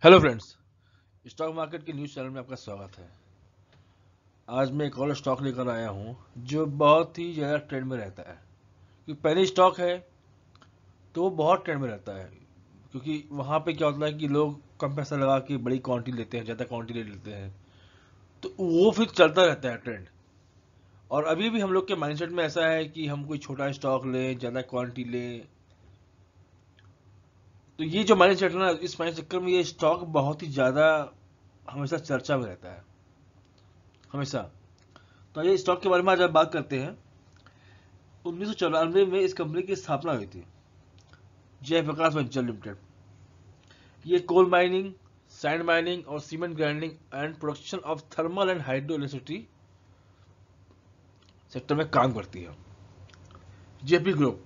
Hello friends, stock market के news channel में आपका स्वागत है। आज मैं एक और स्टॉक लेकर आया हूं जो बहुत ही ज़्यादा ट्रेंड में रहता है। क्योंकि पहली स्टॉक है तो वो बहुत ट्रेंड में रहता है, क्योंकि वहां पे क्या होता है कि लोग कम पैसा लगा के बड़ी क्वांटिटी लेते हैं, ज़्यादा क्वांटिटी ले लेते हैं, तो वो फिर चलता रहता है ट्रेंड। और अभी भी हम लोग के माइंडसेट में ऐसा है कि हम कोई छोटा स्टॉक लें, ज़्यादा क्वांटिटी लें। तो ये जो माइंडसेट है ना, इस माइंड चक्कर में ये स्टॉक बहुत ही ज़्यादा हमेशा चर्चा में रहता है, हमेशा। तो ये स्टॉक के बारे में आज आप बात करते हैं। 1994 में इस कंपनी की स्थापना हुई थी, जयप्रकाश वेंचर लिमिटेड। ये कोल माइनिंग, सैंड माइनिंग और cement grinding and production of thermal and hydro electricity sector में काम करती है। जेपी ग्रुप,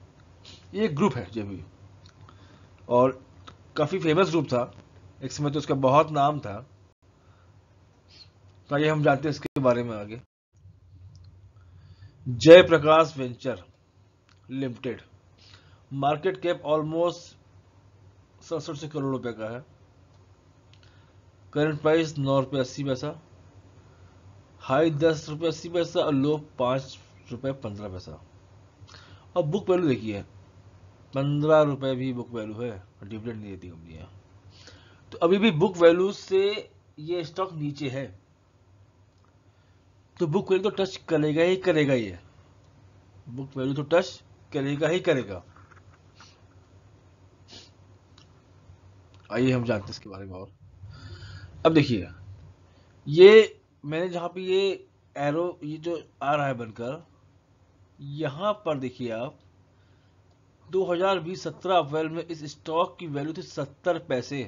ये एक ग्रुप है जेपी, और काफी फेमस ग्रुप था एक समय, तो उसका बहुत नाम था। तो ये हम जानते हैं इसके बारे में आगे। Jaiprakash venture limited, market cap almost 67 से करोड़ रुपए का है। करंट प्राइस 9 रुपये 80 पैसा, हाई 10 रुपये 80 पैसा और लो 5 रुपये 15 पैसा। और बुक वैल्यू देखिए, 15 रुपये भी बुक वैल्यू है और डिविडेंड नहीं देती कंपनियां। तो अभी भी बुक वैल्यू से ये स्टॉक नीचे है, तो बुक वैल्यू तो टच करेगा ही करेगा। ये बुक वैल्यू तो टच करेगा ही करेगा। आइए हम जानते हैं इसके बारे में और। अब देखिए, ये मैंने जहां पे ये एरो ये जो आ रहा है बनकर, यहां पर देखिए आप, 2020-17 अप्रैल में इस स्टॉक की वैल्यू थी 70 पैसे।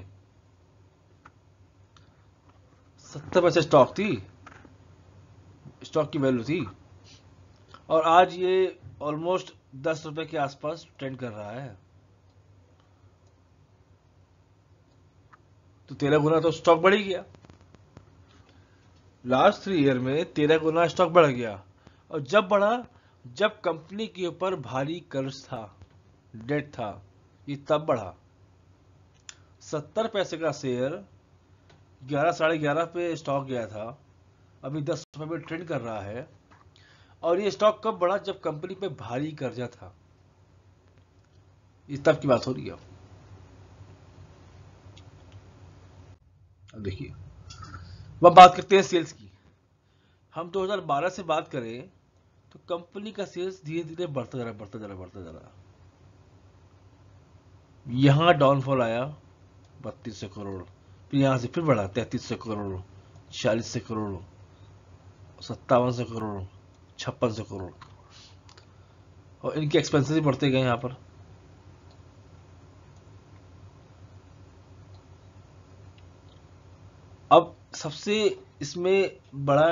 70 पैसे स्टॉक की वैल्यू थी। और आज ये ऑलमोस्ट 10 रुपए के आसपास ट्रेंड कर रहा है। तो 13 गुना तो स्टॉक बढ़ ही गया। लास्ट 3 ईयर में 13 गुना स्टॉक बढ़ गया। और जब बढ़ा, जब कंपनी के ऊपर भारी कर्ज था, डेट था, ये तब बढ़ा। 70 पैसे का शेयर 11 साढ़े 11 पे स्टॉक गया था, अभी 10 रुपए पे ट्रेंड कर रहा है। और ये स्टॉक कब बढ़ा? जब कंपनी पे भारी कर्जा था। ये तब की बात हो रही है। अब देखिए, अब बात करते हैं सेल्स की। हम 2012 से बात करें तो कंपनी का सेल्स धीरे धीरे बढ़ता जा रहा, बढ़ता जा रहा, बढ़ता जा रहा। यहां डाउनफॉल आया 3200 करोड़, फिर यहां से फिर बढ़ा 3300 करोड़, 4600 करोड़, 5700 करोड़, 5600 करोड़। और इनके एक्सपेंसेस भी बढ़ते गए यहां पर। अब सबसे इसमें बड़ा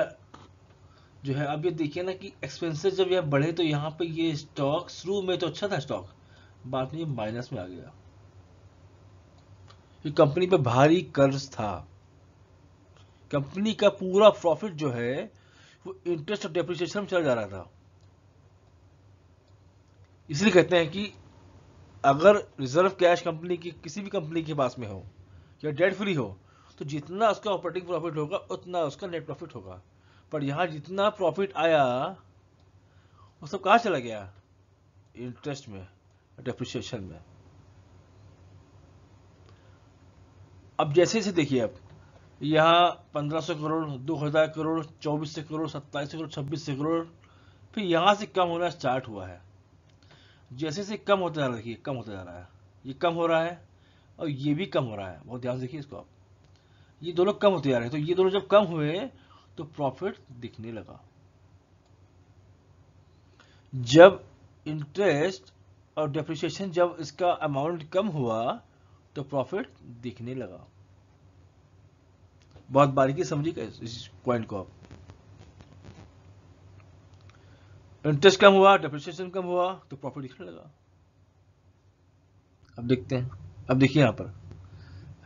जो है, अब ये देखिए ना कि एक्सपेंसेस जब यह बढ़े तो यहाँ पे ये स्टॉक शुरू में तो अच्छा था स्टॉक, बाद में ये माइनस में आ गया। ये कंपनी पे भारी कर्ज था। कंपनी का पूरा प्रॉफिट जो है वो इंटरेस्ट और डेप्रिसिएशन में चला जा रहा था। इसलिए कहते हैं कि अगर रिजर्व कैश कंपनी की, किसी भी कंपनी के पास में हो या डेट फ्री हो, तो जितना उसका ऑपरेटिंग प्रॉफिट होगा उतना उसका नेट प्रॉफिट होगा। पर यहां जितना प्रॉफिट आया वो सब कहां चला गया? इंटरेस्ट में, डेप्रिसिएशन में। अब जैसे जैसे देखिए, अब यहाँ 1500 करोड़, 2000 करोड़, 2400 करोड़, 2700 करोड़, 2600 करोड़, फिर यहाँ से कम होना स्टार्ट हुआ है। जैसे जैसे कम होता जा रहा है, देखिए कम होता जा रहा है, ये कम हो रहा है और ये भी कम हो रहा है। बहुत ध्यान से देखिए इसको आप, ये दोनों कम होते जा रहे हैं। तो ये दोनों जब कम हुए तो प्रॉफिट दिखने लगा। जब इंटरेस्ट और डेप्रिसिएशन, जब इसका अमाउंट कम हुआ तो प्रॉफिट दिखने लगा। बहुत बारीकी समझिएगा इस पॉइंट को आप। इंटरेस्ट कम हुआ, डेप्रिसिएशन कम हुआ तो प्रॉफिट दिखने लगा। अब देखते हैं, अब देखिए यहां पर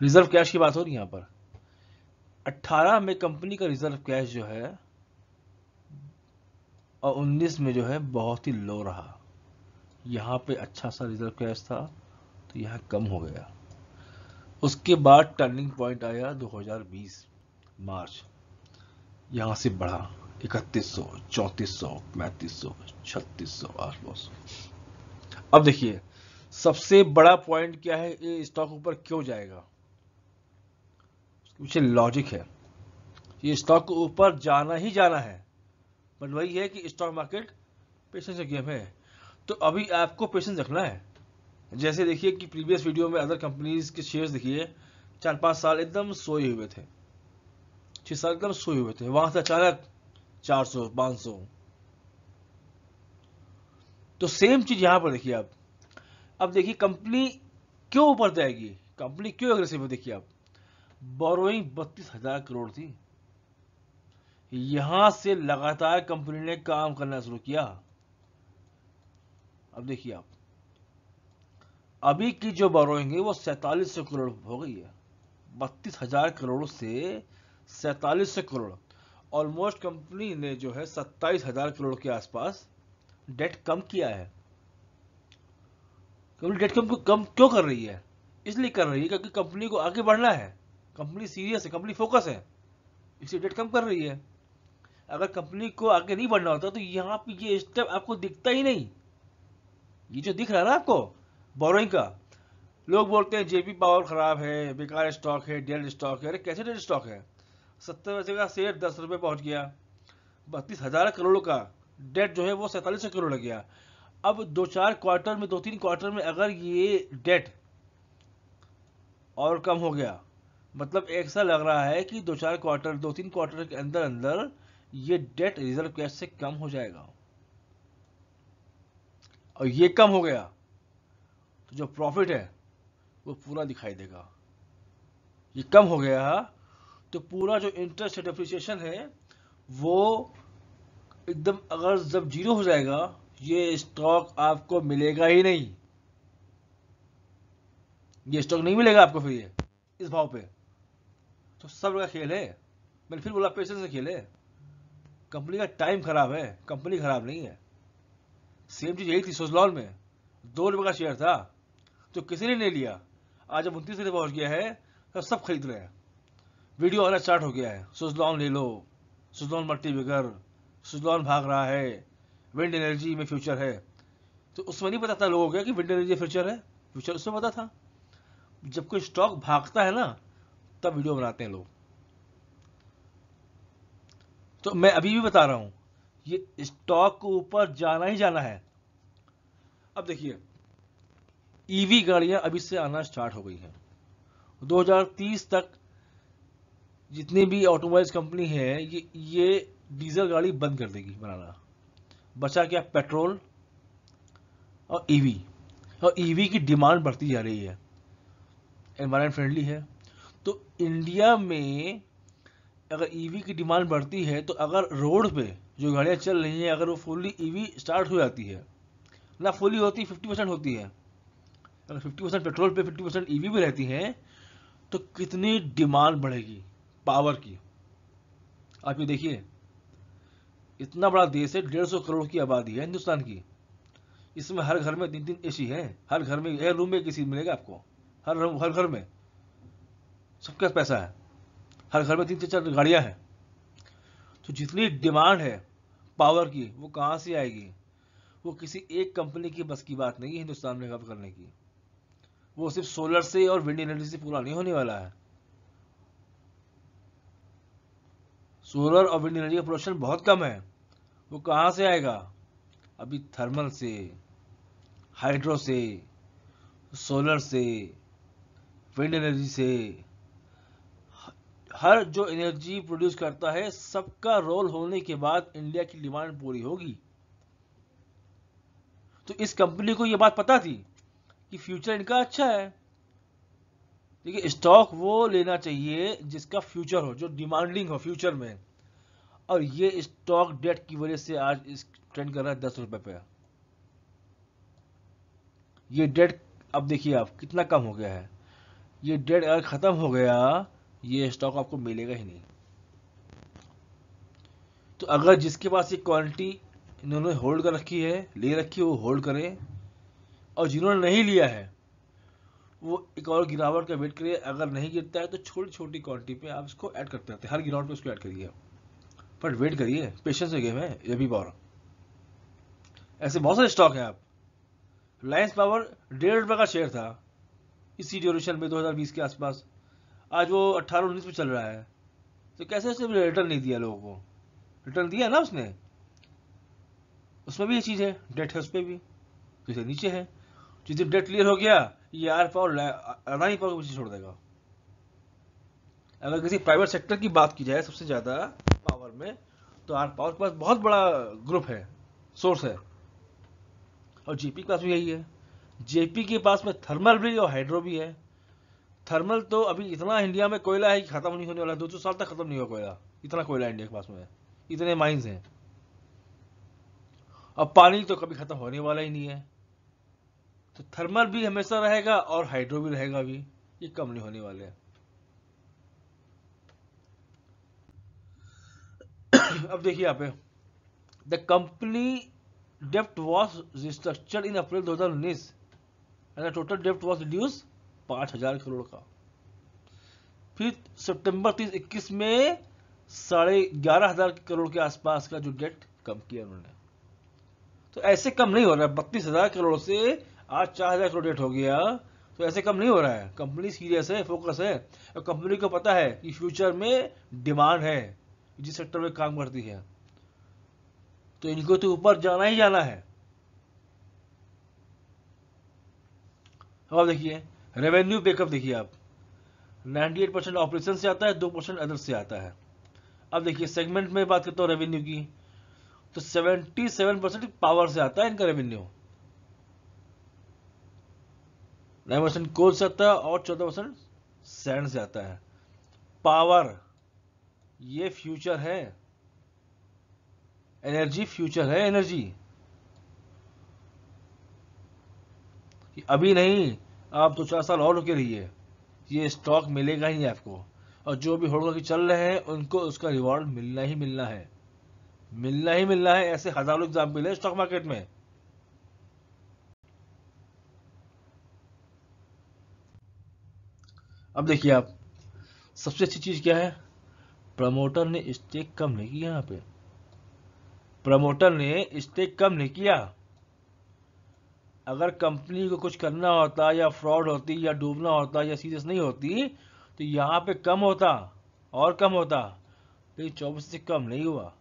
रिजर्व कैश की बात हो रही है। यहां पर 18 में कंपनी का रिजर्व कैश जो है, और 19 में जो है बहुत ही लो रहा। यहां पे अच्छा सा रिजर्व कैश था तो यहां कम हो गया। उसके बाद टर्निंग पॉइंट आया 2020 मार्च, यहां से बढ़ा 3100, 3400, 3500, 3600 आसपास। अब देखिए सबसे बड़ा पॉइंट क्या है, ये स्टॉक ऊपर क्यों जाएगा, उसके पीछे लॉजिक है। ये स्टॉक को ऊपर जाना ही जाना है, बट वही है कि स्टॉक मार्केट पेशेंस का गेम है। तो अभी आपको पेशेंस रखना है। जैसे देखिए कि प्रीवियस वीडियो में अदर कंपनीज के शेयर्स देखिए 4-5 साल एकदम सोए हुए थे, 6 साल एकदम सोए हुए थे, वहां से अचानक 400, 500। तो सेम चीज यहां पर देखिए आप। अब देखिए कंपनी क्यों ऊपर जाएगी, कंपनी क्यों अग्रेसिव है। देखिए आप, बोरोइंग 32,000 करोड़ थी, यहां से लगातार कंपनी ने काम करना शुरू किया। अब देखिए आप, अभी की जो बोरोइंग है वो 4700 करोड़ हो गई है। 32,000 करोड़ से 4700 करोड़, ऑलमोस्ट कंपनी ने जो है 27,000 करोड़ के आसपास डेट कम किया है। कंपनी डेट कम क्यों कर रही है, इसलिए कर रही है क्योंकि कंपनी को आगे बढ़ना है, कंपनी सीरियस है, कंपनी फोकस है, इसलिए डेट कम कर रही है। अगर कंपनी को आगे नहीं बढ़ना होता तो यहाँ पे ये स्टेप आपको दिखता ही नहीं। ये जो दिख रहा है ना आपको बोरोइंग का, लोग बोलते हैं जेपी पावर खराब है, बेकार स्टॉक है, डेड स्टॉक है। अरे कैसे डेड स्टॉक है, 70 पैसे का शेयर 10 रुपए पहुंच गया, 32,000 करोड़ का डेट जो है वो 4700 करोड़ लग गया। अब 2-4 क्वार्टर में, 2-3 क्वार्टर में अगर ये डेट और कम हो गया, मतलब ऐसा लग रहा है कि 2-4 क्वार्टर, 2-3 क्वार्टर के अंदर अंदर ये डेट रिजर्व कैश से कम हो जाएगा, और ये कम हो गया तो जो प्रॉफिट है वो पूरा दिखाई देगा। ये कम हो गया तो पूरा जो इंटरेस्ट डेप्रिसिएशन है वो एकदम, अगर जब जीरो हो जाएगा ये स्टॉक आपको मिलेगा ही नहीं, ये स्टॉक नहीं मिलेगा आपको फिर ये इस भाव पे। तो सब का खेल है, मैंने फिर बोला पेशेंस से खेल है। कंपनी का टाइम खराब है, कंपनी खराब नहीं है। सेम चीज यही थी सुजलॉन में, 2 रुपए का शेयर था तो किसी ने नहीं लिया, आज जब 29 रुपए पहुंच गया है तो सब खरीद रहे हैं, वीडियो आना स्टार्ट हो गया है, सुजलॉन ले लो, सुजलॉन मल्टी बिगर, सुजलॉन भाग रहा है, विंड एनर्जी में फ्यूचर है। तो उसमें नहीं पता था लोगों को कि विंड एनर्जी फ्यूचर है, फ्यूचर उसमें पता था। जब कोई स्टॉक भागता है ना तब वीडियो बनाते हैं लोग। तो मैं अभी भी बता रहा हूं, ये स्टॉक को ऊपर जाना ही जाना है। अब देखिए ईवी गाड़ियां अभी से आना स्टार्ट हो गई हैं, 2030 तक जितनी भी ऑटोमोबाइल्स कंपनी है ये डीजल गाड़ी बंद कर देगी बनाना, बचा क्या पेट्रोल और ईवी। और ईवी की डिमांड बढ़ती जा रही है, एनवायरमेंट फ्रेंडली है। तो इंडिया में अगर ईवी की डिमांड बढ़ती है तो अगर रोड पे जो गाड़ियां चल रही हैं अगर वो फुल्ली ईवी स्टार्ट हो जाती है ना, फुल्ली होती 50% होती है, अगर 50% पेट्रोल पे 50% ईवी भी रहती हैं तो कितनी डिमांड बढ़ेगी पावर की। आप ये देखिए, इतना बड़ा देश है, 150 करोड़ की आबादी है हिंदुस्तान की, इसमें हर घर में 3-3 एसी है, हर घर में, हर रूम में एक एसी मिलेगा आपको, हर घर में, सबके पास पैसा है, हर घर में 3-4 गाड़ियां हैं। तो जितनी डिमांड है पावर की वो कहां से आएगी, वो किसी एक कंपनी की बस की बात नहीं है हिंदुस्तान में कवर करने की, वो सिर्फ सोलर से और विंड एनर्जी से पूरा नहीं होने वाला है। सोलर और विंड एनर्जी का प्रोडक्शन बहुत कम है, वो कहां से आएगा, अभी थर्मल से, हाइड्रो से, सोलर से, विंड एनर्जी से, हर जो एनर्जी प्रोड्यूस करता है सबका रोल होने के बाद इंडिया की डिमांड पूरी होगी। तो इस कंपनी को यह बात पता थी कि फ्यूचर इनका अच्छा है। देखिए स्टॉक वो लेना चाहिए जिसका फ्यूचर हो, जो डिमांडिंग हो फ्यूचर में, और ये स्टॉक डेट की वजह से आज इस ट्रेंड कर रहा है 10 रुपए पे। ये डेट अब देखिए आप कितना कम हो गया है, ये डेट अगर खत्म हो गया ये स्टॉक आपको मिलेगा ही नहीं। तो अगर जिसके पास ये क्वांटिटी इन्होंने होल्ड कर रखी है, ले रखी है, वो होल्ड करें, और जिन्होंने नहीं लिया है वो एक और गिरावट का वेट करिए, अगर नहीं गिरता है तो छोटी छोटी क्वांटिटी पे आप इसको ऐड करते रहते हैं, हर गिरावट पे उसको ऐड करिए, बट वेट करिए, पेशेंस का गेम है ये भी पावर। ऐसे बहुत सारे स्टॉक हैं। आप रिलायंस पावर ₹1.5 का शेयर था इसी ड्यूरेशन में 2020 के आसपास, आज वो 18-19 में चल रहा है, तो कैसे उसने रिटर्न नहीं दिया लोगों को? रिटर्न दिया ना उसने, उसमें भी ये चीज़ है, डेट है उस पर भी, तो इसे नीचे है। जिस दिन डेट क्लियर हो गया, ये आर पावर अदानी पावर को पीछे छोड़ देगा। अगर किसी प्राइवेट सेक्टर की बात की जाए सबसे ज़्यादा पावर में, तो आर पावर के पास बहुत बड़ा ग्रुप है, सोर्स है, और जेपी के पास भी यही है। जेपी के पास में थर्मल भी और हाइड्रो भी है। थर्मल तो अभी इतना इंडिया में कोयला है कि खत्म नहीं होने वाला, 200 साल तक खत्म नहीं होगा कोयला, इतना कोयला इंडिया के पास में है, इतने माइंस हैं। अब पानी तो कभी खत्म होने वाला ही नहीं है, तो थर्मल भी हमेशा रहेगा और हाइड्रो भी रहेगा भी, ये कम नहीं होने वाले हैं। अब देखिए यहाँ पे, द कंपनी डेप्ट was restructured in April 2019 and total डेप्ट वॉज रिड्यूस 5,000 करोड़ का। फिर सितंबर 30-21 में 11,500 करोड़ के आसपास का जो डेट कम किया उन्होंने। तो ऐसे कम नहीं हो रहा है, 32,000 करोड़ से आज 4,000 करोड़ डेट हो गया, तो ऐसे कम नहीं हो रहा है। कंपनी सीरियस है, फोकस है, और कंपनी को पता है कि फ्यूचर में डिमांड है जिस सेक्टर में काम करती है, तो इनको तो ऊपर जाना ही जाना है। अब देखिए रेवेन्यू बैकअप, देखिए आप 98% ऑपरेशन से आता है, 2% अदर से आता है। अब देखिए सेगमेंट में बात करता हूँ रेवेन्यू की, तो 77% पावर से आता है इनका रेवेन्यू, 9% कोल से आता है और 14% सैंड से आता है। पावर ये फ्यूचर है, एनर्जी फ्यूचर है, एनर्जी अभी नहीं, आप 2-4 साल और रुके रहिए, ये स्टॉक मिलेगा ही नहीं आपको, और जो भी होल्ड करके चल रहे हैं उनको उसका रिवॉर्ड मिलना ही मिलना है, मिलना ही मिलना है। ऐसे हजारों एग्जाम्पल है स्टॉक मार्केट में। अब देखिए आप, सबसे अच्छी चीज क्या है, प्रमोटर ने स्टेक कम नहीं किया। यहाँ पे प्रमोटर ने स्टेक कम नहीं किया। अगर कंपनी को कुछ करना होता, या फ्रॉड होती, या डूबना होता, या सीरियस नहीं होती, तो यहाँ पे कम होता और कम होता, लेकिन 24 से कम नहीं हुआ।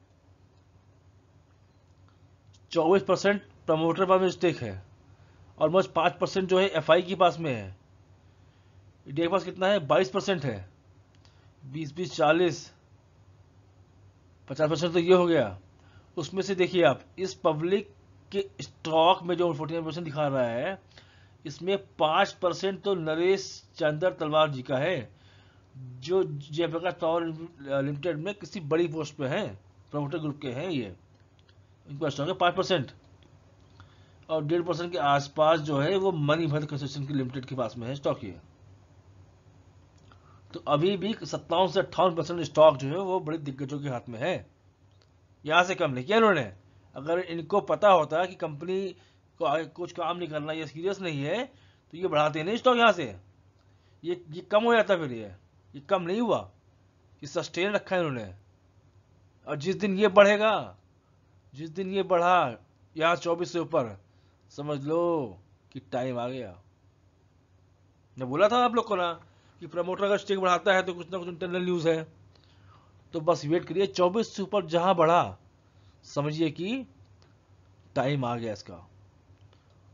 24% प्रमोटर पास में स्टेक है, ऑलमोस्ट 5% जो है एफआई के पास में है। इंडिया के पास कितना है, 22% है, 20-20, 40-50% तो ये हो गया। उसमें से देखिए आप, इस पब्लिक के स्टॉक में जो 49% दिखा रहा है, इसमें 5% तो नरेश चंद्र तलवार जी का है, जो जयप्रकाश पावर लिमिटेड में किसी बड़ी पोस्ट पे हैं, प्रमोटर ग्रुप के हैं ये, इनके पास स्टॉक है 5%। और 1.5% के आसपास जो है वो मणिभद्र कंस्ट्रक्शन की लिमिटेड के पास में है स्टॉक ये। तो अभी भी 57 से 58% स्टॉक जो है वो बड़े दिग्गजों के हाथ में है, यहां से कम नहीं किया इन्होंने। अगर इनको पता होता कि कंपनी को आगे कुछ काम नहीं करना, ये सीरियस नहीं है, तो ये बढ़ाते नहीं स्टॉक यहां से, ये कम हो जाता। फिर ये कम नहीं हुआ, ये सस्टेन रखा है इन्होंने। और जिस दिन ये बढ़ेगा, जिस दिन ये बढ़ा यहाँ 24 से ऊपर, समझ लो कि टाइम आ गया। मैं बोला था आप लोग को ना कि प्रमोटर अगर स्टेक बढ़ाता है तो कुछ ना कुछ इंटरनल न्यूज है, तो बस वेट करिए, 24 से ऊपर जहां बढ़ा समझिए कि टाइम आ गया इसका।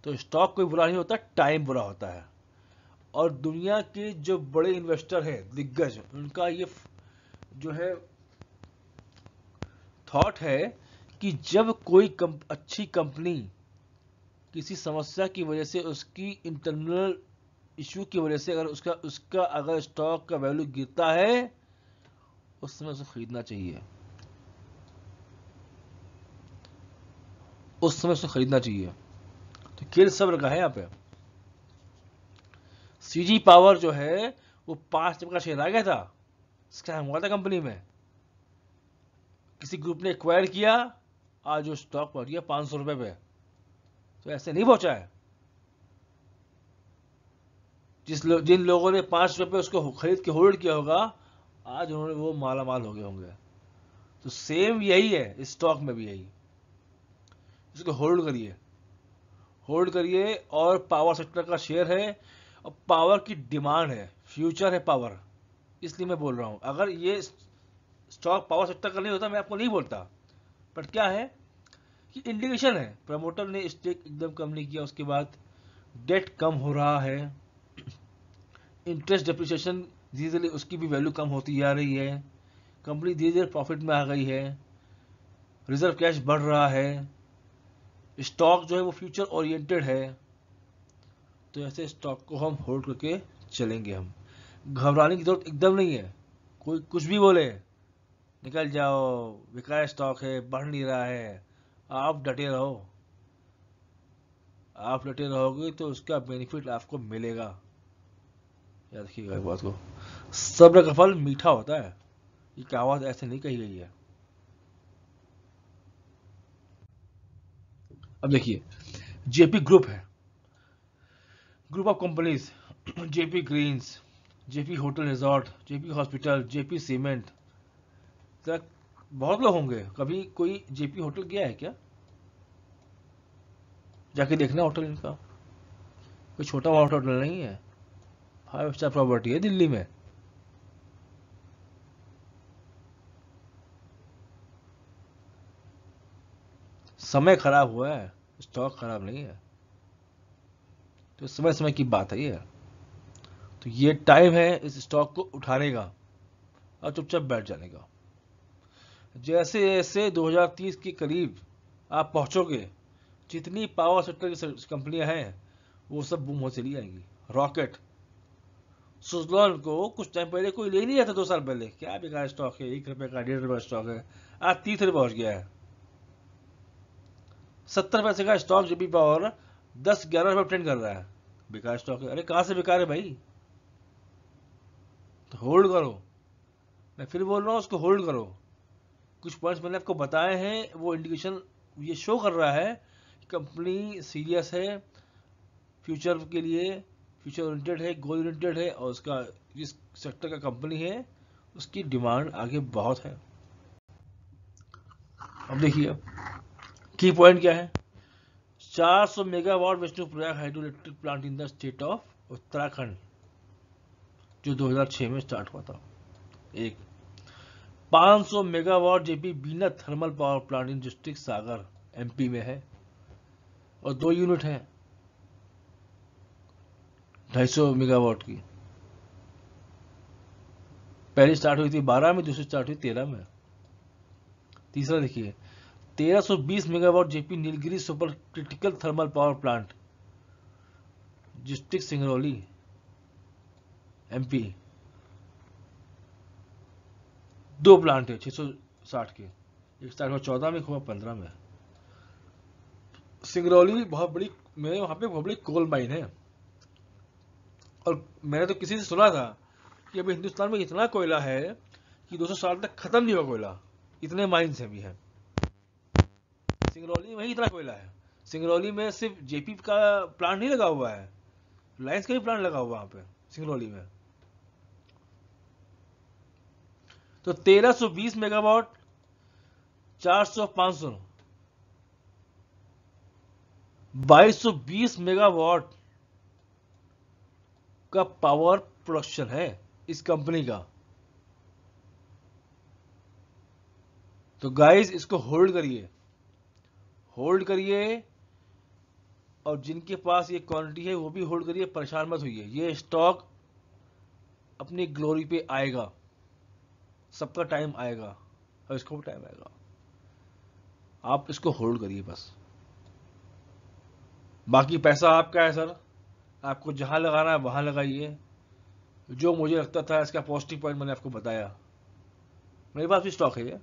तो स्टॉक कोई बुरा नहीं होता, टाइम बुरा होता है। और दुनिया के जो बड़े इन्वेस्टर हैं, दिग्गज, उनका ये जो है थॉट है कि जब कोई अच्छी कंपनी किसी समस्या की वजह से, उसकी इंटरनल इश्यू की वजह से अगर उसका उसका अगर स्टॉक का वैल्यू गिरता है, उस समय उसे खरीदना चाहिए, उस समय उसे खरीदना चाहिए। तो खेल सब्र का है यहाँ पे। सीजी पावर जो है वो 5 का शेयर आ गया था, स्कैम हुआ था कंपनी में, किसी ग्रुप ने एक्वायर किया, आज वो स्टॉक पहुंच गया 500 रुपए पे। तो ऐसे नहीं पहुंचा है, जिन लोगों ने 5 रुपए पे उसको खरीद के होल्ड किया होगा, आज उन्होंने वो माला माल हो गए होंगे। तो सेम यही है, इस स्टॉक में भी यही। इसको होल्ड करिए, होल्ड करिए। और पावर सेक्टर का शेयर है, और पावर की डिमांड है, फ्यूचर है पावर, इसलिए मैं बोल रहा हूं। अगर ये स्टॉक पावर सेक्टर का नहीं होता मैं आपको नहीं बोलता। बट क्या है कि इंडिकेशन है, प्रमोटर ने स्टेक एकदम कम नहीं किया, उसके बाद डेट कम हो रहा है, इंटरेस्ट डेप्रिसिएशन धीरे धीरे उसकी भी वैल्यू कम होती जा रही है, कंपनी धीरे धीरे प्रॉफिट में आ गई है, रिजर्व कैश बढ़ रहा है, स्टॉक जो है वो फ्यूचर ओरिएंटेड है। तो ऐसे स्टॉक को हम होल्ड करके चलेंगे। हम घबराने की जरूरत एकदम नहीं है। कोई कुछ भी बोले, निकल जाओ, बेकार स्टॉक है, बढ़ नहीं रहा है, आप डटे रहो। आप डटे रहोगे तो उसका बेनिफिट आपको मिलेगा। याद रखिएगा एक बात को, सब्र का फल मीठा होता है। ये कहावत ऐसे नहीं कही गई है। अब देखिए, जेपी ग्रुप है, group of companies, Jaypee greens, Jaypee hotel resort, Jaypee hospital, Jaypee cement. बहुत लोग होंगे, कभी कोई जेपी होटल गया है क्या? जाके देखना होटल इनका, कोई छोटा होटल नहीं है, 5 स्टार प्रॉपर्टी है दिल्ली में। समय खराब हुआ है, स्टॉक खराब नहीं है। तो समय समय की बात है ये। तो ये टाइम है इस स्टॉक को उठाने का और चुपचाप बैठ जाने का। जैसे जैसे 2030 के करीब आप पहुंचोगे, जितनी पावर सेक्टर की कंपनियां हैं वो सब बूम हो चली जाएंगी। रॉकेट, सुजलॉन को कुछ टाइम पहले कोई ले नहीं जाता, 2 साल पहले, क्या बेकार स्टॉक है, 1 रुपए का, 1.5 रुपए स्टॉक है, आज 30 रुपए पहुंच गया है। 70 पैसे का स्टॉक जेपी पावर 10-11 रुपए ट्रेंड कर रहा है, बेकार स्टॉक है। अरे कहां से बेकार है भाई? तो होल्ड करो, मैं फिर बोल रहा हूं उसको होल्ड करो। कुछ पॉइंट्स मैंने आपको बताए हैं, वो इंडिकेशन ये शो कर रहा है कि कंपनी सीरियस है, फ्यूचर के लिए फ्यूचर ओरिएंटेड है, गोल ओरिएंटेड है, और उसका जिस सेक्टर का कंपनी है उसकी डिमांड आगे बहुत है। अब देखिए की पॉइंट क्या है। 400 megawatt Vishnuprayag hydro electric plant in the state of Uttarakhand, जो 2006 में स्टार्ट हुआ था। एक 500 megawatt Jaypee Bina thermal power plant in district Sagar MP में है, और 2 यूनिट है 250 मेगावाट की। पहली स्टार्ट हुई थी 12 में, दूसरी स्टार्ट हुई 13 में। तीसरा देखिए, 1320 megawatt JP Nilgiri super critical thermal power plant, district Singrauli MP. 2 plant है 660 के, एक स्टार्ट हुआ 14 में, हुआ 15 में। सिंगरौली बहुत बड़ी में, वहां पे बहुत बड़ी कोल माइन है। और मैंने तो किसी से सुना था कि अभी हिंदुस्तान में इतना कोयला है कि 200 साल तक खत्म नहीं होगा कोयला, इतने माइंस भी हैं। सिंगरौली में ही इतना कोयला है। सिंगरौली में सिर्फ जेपी का प्लांट नहीं लगा हुआ है, रिलायंस का भी प्लांट लगा हुआ वहां पे सिंगरौली में। तो 1320 मेगावाट, 400, 500, 2220 मेगावाट का पावर प्रोडक्शन है इस कंपनी का। तो गाइस इसको होल्ड करिए, होल्ड करिए, और जिनके पास ये क्वांटिटी है वो भी होल्ड करिए, परेशान मत होइए। ये स्टॉक अपनी ग्लोरी पे आएगा, सबका टाइम आएगा, और इसको भी टाइम आएगा। आप इसको होल्ड करिए बस। बाकी पैसा आपका है सर, आपको जहां लगाना है वहां लगाइए। जो मुझे लगता था इसका पॉजिटिव पॉइंट मैंने आपको बताया। मेरे पास भी स्टॉक है ये,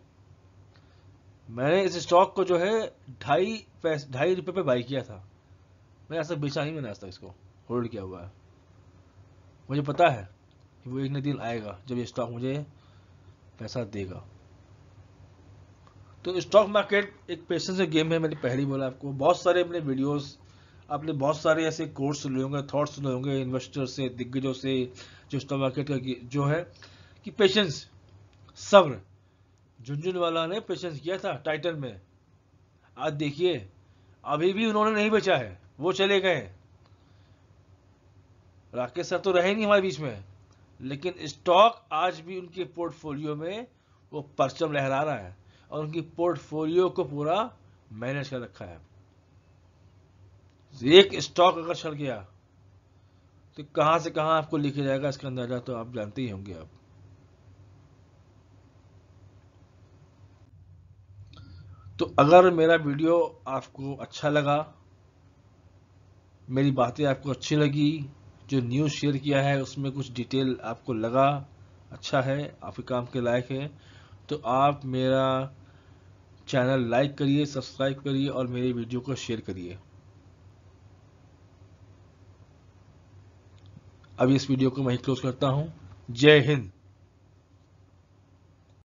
मैंने इस स्टॉक को जो है 2.5 रुपए पे बाई किया था। मैंने ऐसा बेचा नहीं, मैंने आज तक इसको होल्ड किया हुआ है। मुझे पता है कि वो एक न दिन आएगा जब ये स्टॉक मुझे पैसा देगा। तो स्टॉक मार्केट एक पेशेंस का गेम है, मैंने पहले ही बोला आपको। बहुत सारे अपने वीडियोस आपने बहुत सारे ऐसे कोर्स सुने होंगे, थॉट्स सुने होंगे इन्वेस्टर से, दिग्गजों से, जो स्टॉक मार्केट का जो है कि पेशेंस, सब्र। झुनझुनवाला ने पेशेंस किया था टाइटन में। आज देखिए अभी भी उन्होंने नहीं बेचा है, वो चले गए। राकेश सर तो रहे नहीं हमारे बीच में, लेकिन स्टॉक आज भी उनके पोर्टफोलियो में वो परचम लहरा रहा है और उनकी पोर्टफोलियो को पूरा मैनेज कर रखा है। एक स्टॉक अगर चल गया तो कहां से कहां आपको लिखे जाएगा, इसका अंदाजा तो आप जानते ही होंगे। आप तो अगर मेरा वीडियो आपको अच्छा लगा, मेरी बातें आपको अच्छी लगी, जो न्यूज़ शेयर किया है उसमें कुछ डिटेल आपको लगा अच्छा है, आपके काम के लायक है, तो आप मेरा चैनल लाइक करिए, सब्सक्राइब करिए और मेरे वीडियो को शेयर करिए। अब इस वीडियो को मैं क्लोज करता हूं। जय हिंद।